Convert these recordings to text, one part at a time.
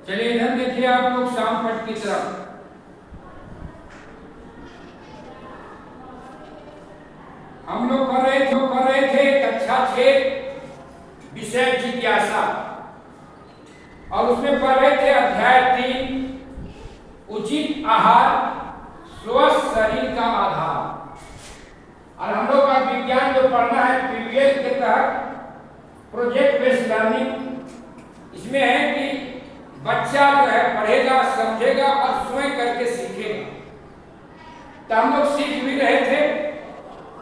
चलिए इधर देखिए आप लोग शाम पट की तरफ। हम लोग कर रहे थे कक्षा 6 विषय जिज्ञासा, और उसमें पढ़ रहे थे अध्याय 3 उचित आहार स्वस्थ शरीर का आधार। और हम लोग का विज्ञान जो पढ़ना है पीवीएस के तहत प्रोजेक्ट बेस्ड लर्निंग, इसमें है कि बच्चा जो है पढ़ेगा, समझेगा और स्वयं करके सीखेगा। तो हम लोग सीख भी रहे थे।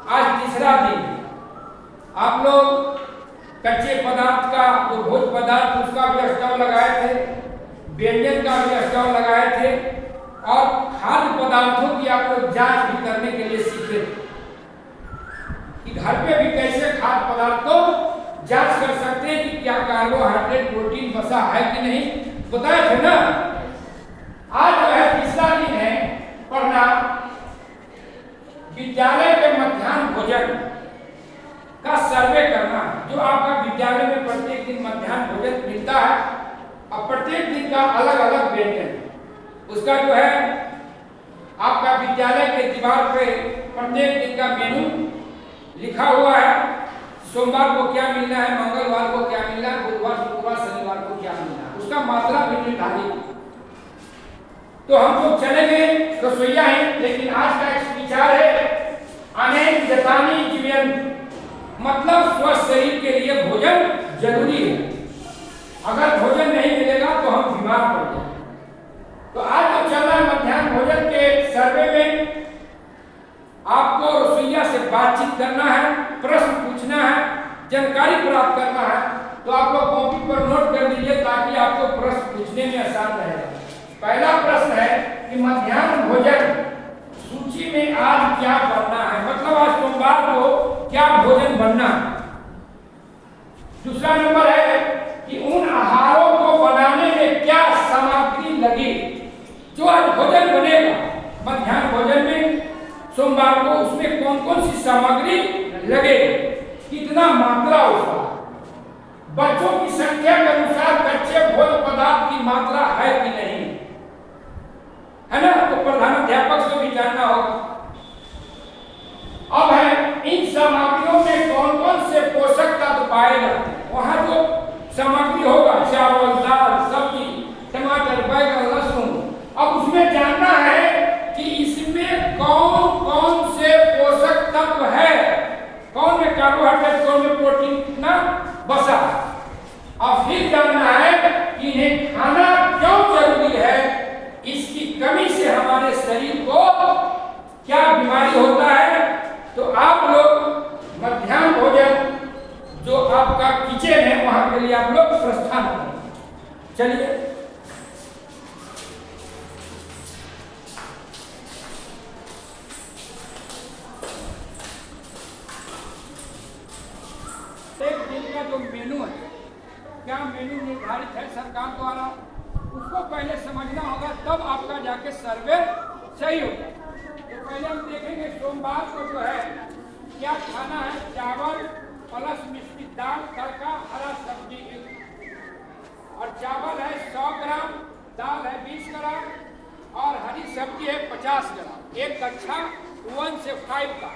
आज तीसरा दिन आप लोग कच्चे पदार्थ का जो भोज्य पदार्थ उसका भी स्टॉल लगाए थे, व्यंजन का भी स्टॉल लगाए थे, और खाद्य पदार्थों की आप लोग जांच भी करने के लिए सीखे थे कि घर पे भी कैसे खाद्य पदार्थ को जांच कर सकते हैं कि क्या कार्बोहाइड्रेट प्रोटीन वसा है कि नहीं, बताए थे ना। आज जो है तीसरा दिन है पढ़ना विद्यालय के मध्याह्न भोजन का सर्वे करना। जो आपका विद्यालय में प्रत्येक दिन मध्याह्न भोजन मिलता है और प्रत्येक दिन का अलग अलग व्यंजन, उसका जो है आपका विद्यालय के दीवार पे प्रत्येक दिन का मेनू लिखा हुआ है। सोमवार को क्या मिलना है, मंगलवार को क्या मिलना है, बुधवार शुक्रवार शनिवार को क्या मिलना है, उसका मात्रा भी निर्धारित। तो हम लोग चले गए रसोईया हैं, लेकिन आज का एक विचार है अनेक जतानी जीवन, मतलब स्वस्थ शरीर के लिए भोजन जरूरी है। अगर भोजन नहीं मिलेगा तो हम बीमार पड़ जाएंगे। तो आज जो चल रहा है मध्याह्न भोजन के सर्वे में आपको रसोईया से बातचीत करना है, प्रश्न पूछना है, जानकारी प्राप्त करना है। तो आप लोग कॉपी पर नोट कर लीजिए ताकि आपको प्रश्न पूछने में आसान रहेगा। पहला प्रश्न है कि मध्याह्न भोजन सूची में आज क्या बनना है, मतलब आज सोमवार को क्या भोजन बनना है। दूसरा नंबर है कि उन आहारों को बनाने में क्या सामग्री लगी। जो आज भोजन बनेगा मध्याह्न भोजन में सोमवार को, उसमें कौन कौन सी सामग्री लगेगी, कितना मात्रा उसका, बच्चों की संख्या के अनुसार कच्चे भोज्य पदार्थ की मात्रा है कि नहीं, है ना। तो प्रधानाध्यापक से भी जानना होगा। अब है इन सामग्रियों में कौन कौन से पोषक तत्व पाए जाते हैं। वहां जो सामग्री होगा चावल, दाल, सब्जी, टमाटर, बैगन, लहसुन, अब उसमें जानना है कि इसमें कौन कौन से पोषक तत्व है, कौन में कार्बोहाइड्रेट, कौन में प्रोटीन, कितना वसा। और फिर जानना है कि इन्हें खाना क्यों जरूरी है, इसकी कमी से हमारे शरीर को क्या बीमारी होता है। तो आप लोग मध्याह्न भोजन जो आपका किचन है वहां के लिए आप लोग प्रस्थान करें। चलिए एक दिन का जो मेनू है, क्या मेनू निर्धारित है सरकार द्वारा, उसको पहले समझना होगा, तब आपका जाके सर्वे सही होगा। तो पहले हम देखेंगे सोमवार को जो है क्या खाना है। चावल प्लस मिश्रित दाल, तड़का, हरा सब्जी, और चावल है 100 ग्राम, दाल है 20 ग्राम और हरी सब्जी है 50 ग्राम। एक कक्षा 1 से 5 का,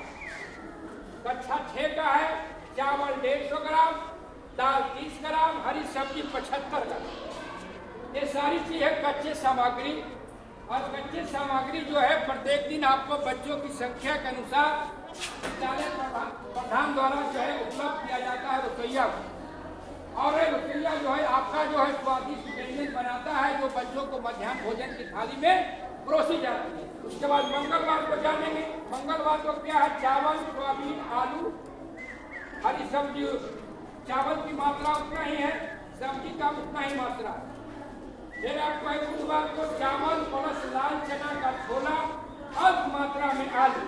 कक्षा 6 का है चावल 150 ग्राम, दाल 30 ग्राम, हरी सब्जी 75 ग्राम। ये सारी चीज है कच्चे सामग्री। और कच्चे सामग्री जो है प्रत्येक दिन आपको बच्चों की संख्या के अनुसार विद्यालय प्रधान द्वारा जो है उपलब्ध किया जाता है रसोईया को। और रसोईया जो है आपका जो है स्वादिष्ट व्यंजन बनाता है जो बच्चों को मध्याह्न भोजन की थाली में परोसी जाती है। उसके बाद मंगलवार को जानेंगे, मंगलवार को क्या है, चावल, सोयाबीन, आलू, हरी सब्जी। चावल की मात्रा उतना ही है, सब्जी का उतना ही मात्रा है। फिर आपको बुधवार को चावल प्लस लाल चना का छोला, अल्प मात्रा में आलू।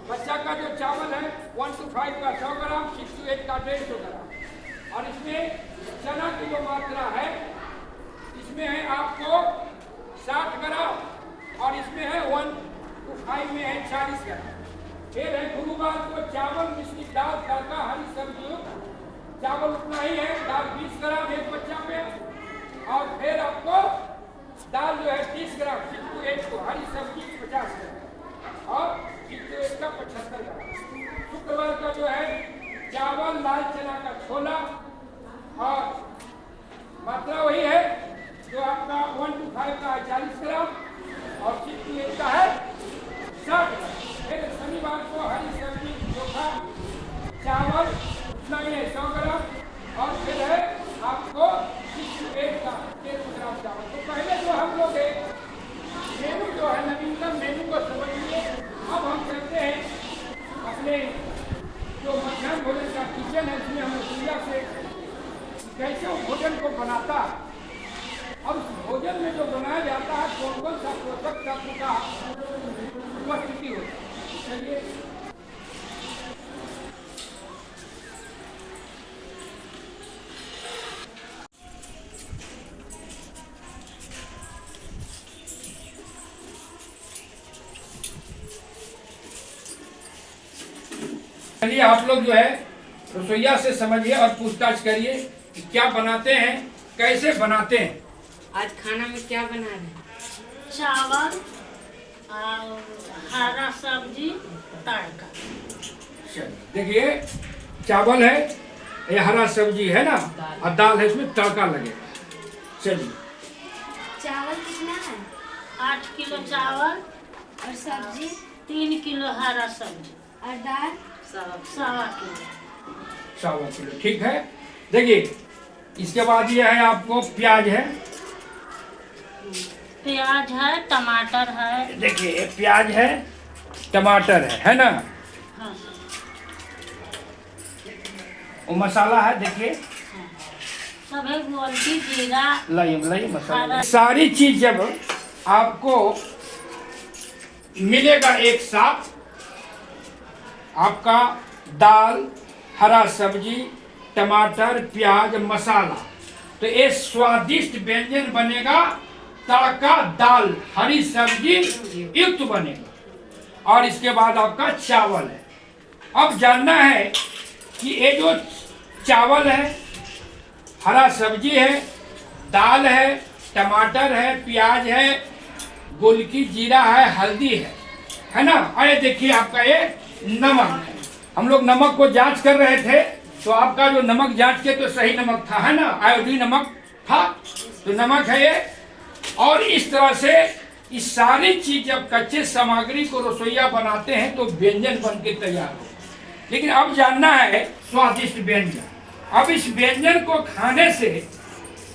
बच्चा का जो चावल है 1 to 5 का 100 ग्राम, 6 to 8 का 150 ग्राम। और इसमें चना की जो मात्रा है इसमें है आपको 60 ग्राम और इसमें है 1 to 5 में है 40 ग्राम। फिर है गुरुवार को चावल, मिश्रित दाल, तड़का, हरी सब्जी। चावल उतना ही है, दाल 20 ग्राम एक बच्चा पे। और फिर आप 50 ग्राम और चित्त का 75 ग्राम। शुक्रवार का जो है चावल, लाल चना का छोला और मात्रा वही है जो आपका 1 to 5 का 40 ग्राम और चित्त का है 60 ग्राम। फिर शनिवार को हरी सब्जी, चोखा, चावल उतना ही है 100 ग्राम और फिर है आपको 1 का 13 ग्राम चावल। तो पहले जो हम लोग मेनू जो है नवीनतम मेनू को समझिए। अब हम चलते हैं अपने जो मध्याह्न भोजन का किचन है, इसमें हम रसोइया से कैसे उस भोजन को बनाता है और उस भोजन में जो बनाया जाता है कौन कौन सा पोषक तत्व का उपस्थिति होती है। चलिए चलिए आप लोग जो है रसोइया से समझिए और पूछताछ करिए कि क्या बनाते हैं, कैसे बनाते हैं। आज खाना में क्या बना रहे हैं? चावल और हरा सब्जी तड़का। देखिए चावल है, ये हरा सब्जी है ना और दाल है, इसमें तड़का लगेगा। चलिए चावल कितना है? 8 किलो चावल और सब्जी 3 किलो हरा सब्जी और दाल 1.25 किलो। 1.25 किलो, ठीक है। देखिए इसके बाद ये है आपको प्याज है, प्याज है, टमाटर है। देखिए ये प्याज है, टमाटर है ना। हाँ, वो मसाला है, देखिए सब है, गोलकी, जीरा, लाई मसाला। सारी चीज जब आपको मिलेगा एक साथ, आपका दाल, हरा सब्जी, टमाटर, प्याज, मसाला, तो ये स्वादिष्ट व्यंजन बनेगा। तड़का दाल हरी सब्जी युक्त बनेगा। और इसके बाद आपका चावल है। अब जानना है कि ये जो चावल है, हरा सब्जी है, दाल है, टमाटर है, प्याज है, गोलकी, जीरा है, हल्दी है ना। अरे देखिए आपका ये नमक है। हम लोग नमक को जांच कर रहे थे तो आपका जो नमक जांच के तो सही नमक था, है ना, आयोडीन नमक था, तो नमक है ये। और इस तरह से इस सारी चीज जब कच्चे सामग्री को रसोइया बनाते हैं तो व्यंजन बन के तैयार हो। लेकिन अब जानना है स्वादिष्ट व्यंजन। अब इस व्यंजन को खाने से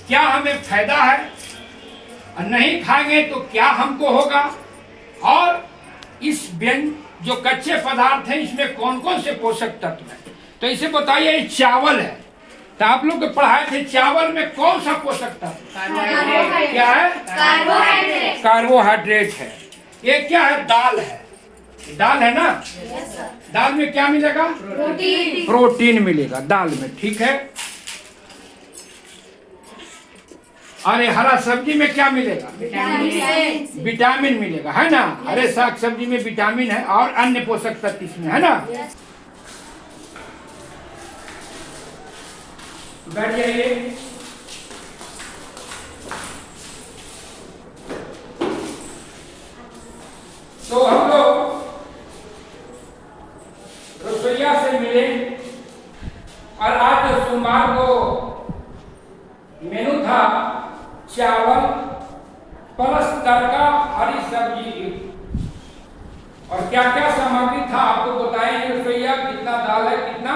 क्या हमें फायदा है और नहीं खाएंगे तो क्या हमको होगा, और इस जो कच्चे पदार्थ हैं इसमें कौन कौन से पोषक तत्व हैं। तो इसे बताइए, ये चावल है तो आप लोग पढ़ाए थे चावल में कौन सा पोषक तत्व क्या है? कार्बोहाइड्रेट है। ये क्या है? दाल है। दाल है ना। दाल में क्या मिलेगा? प्रोटीन मिलेगा दाल में, ठीक है। अरे हरा सब्जी में क्या मिलेगा? विटामिन मिलेगा, है ना। हरे साग सब्जी में विटामिन है और अन्य पोषक तत्व इसमें, है ना। बैठ जाइए। तो हम लोग रसोइया से मिले और आज सोमवार को मेनू था चावल प्लस तड़का हरी सब्जी। और क्या क्या सामग्री था आपको बताएं रसोइया। कितना दाल है, कितना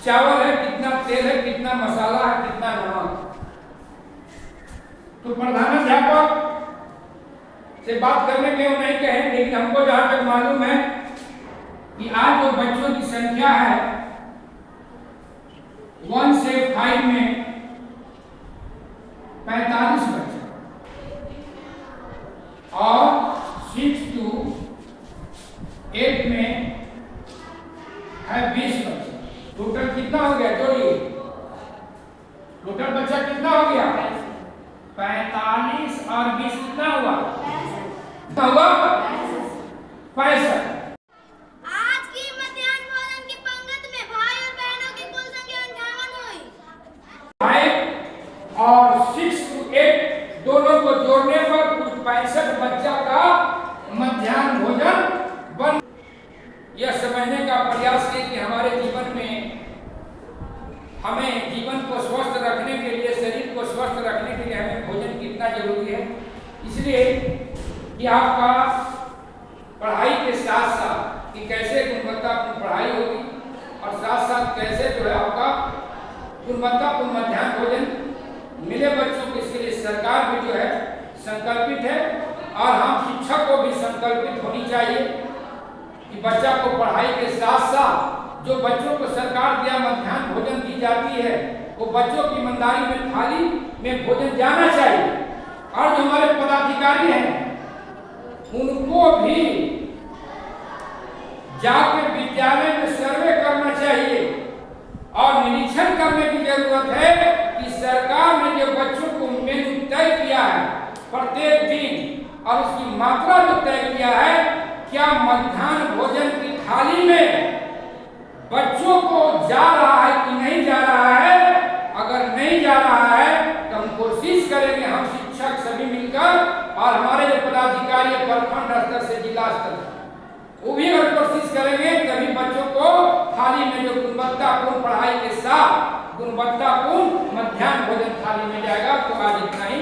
चावल है, कितना तेल है, कितना मसाला है, कितना नमक। तो प्रधानाध्यापक से बात करने के वो नहीं कहे, लेकिन हमको जहां तक मालूम है कि आज जो बच्चों की संख्या है 1 से 5 में 45 बच्चे और 6 to 8 में है 20 बच्चे। टोटल कितना हो गया? जोड़िए, टोटल बच्चा कितना हो गया? 45 और 20 कितना हुआ? कितना हुआ? 65। आज की मध्याह्न भोजन की पंक्ति में भाई और बहनों की कुल संख्या 58 हुई। 5 और 6 to 8 दोनों को जोड़ने पर 265 बच्चा का मध्याह्न भोजन बन। यह समझने का प्रयास किए कि हमारे जीवन में हमें जीवन को स्वस्थ रखने के लिए, शरीर को स्वस्थ रखने के लिए हमें भोजन कितना जरूरी है। इसलिए कि आपका पढ़ाई के साथ साथ कि कैसे गुणवत्तापूर्ण पढ़ाई होगी और साथ साथ कैसे जो है आपका गुणवत्तापूर्ण मध्याह्न भोजन मिले बच्चों को, इसके लिए सरकार भी जो है संकल्पित है और हम शिक्षक को भी संकल्पित होनी चाहिए कि बच्चा को पढ़ाई के साथ साथ जो बच्चों को सरकार द्वारा मध्याह्न भोजन दी जाती है वो बच्चों की ईमानदारी में थाली में भोजन जाना चाहिए। और जो हमारे पदाधिकारी हैं उनको भी जाके विद्यालय में सर्वे करना चाहिए और निरीक्षण करने की जरूरत है कि सरकार ने जो बच्चों को मेनू तय किया है प्रत्येक दिन और उसकी मात्रा जो तय किया है, क्या मध्याह्न भोजन की थाली में बच्चों को जा रहा है कि नहीं जा रहा है। अगर नहीं जा रहा है तो हम कोशिश करेंगे, हम शिक्षक सभी मिलकर और हमारे जो पदाधिकारी प्रखंड स्तर से जिला स्तर वो भी अगर कोशिश करेंगे तभी बच्चों को थाली में जो गुणवत्तापूर्ण पढ़ाई के साथ गुणवत्तापूर्ण मध्याह्न भोजन थाली में जाएगा। तो आज इतना ही।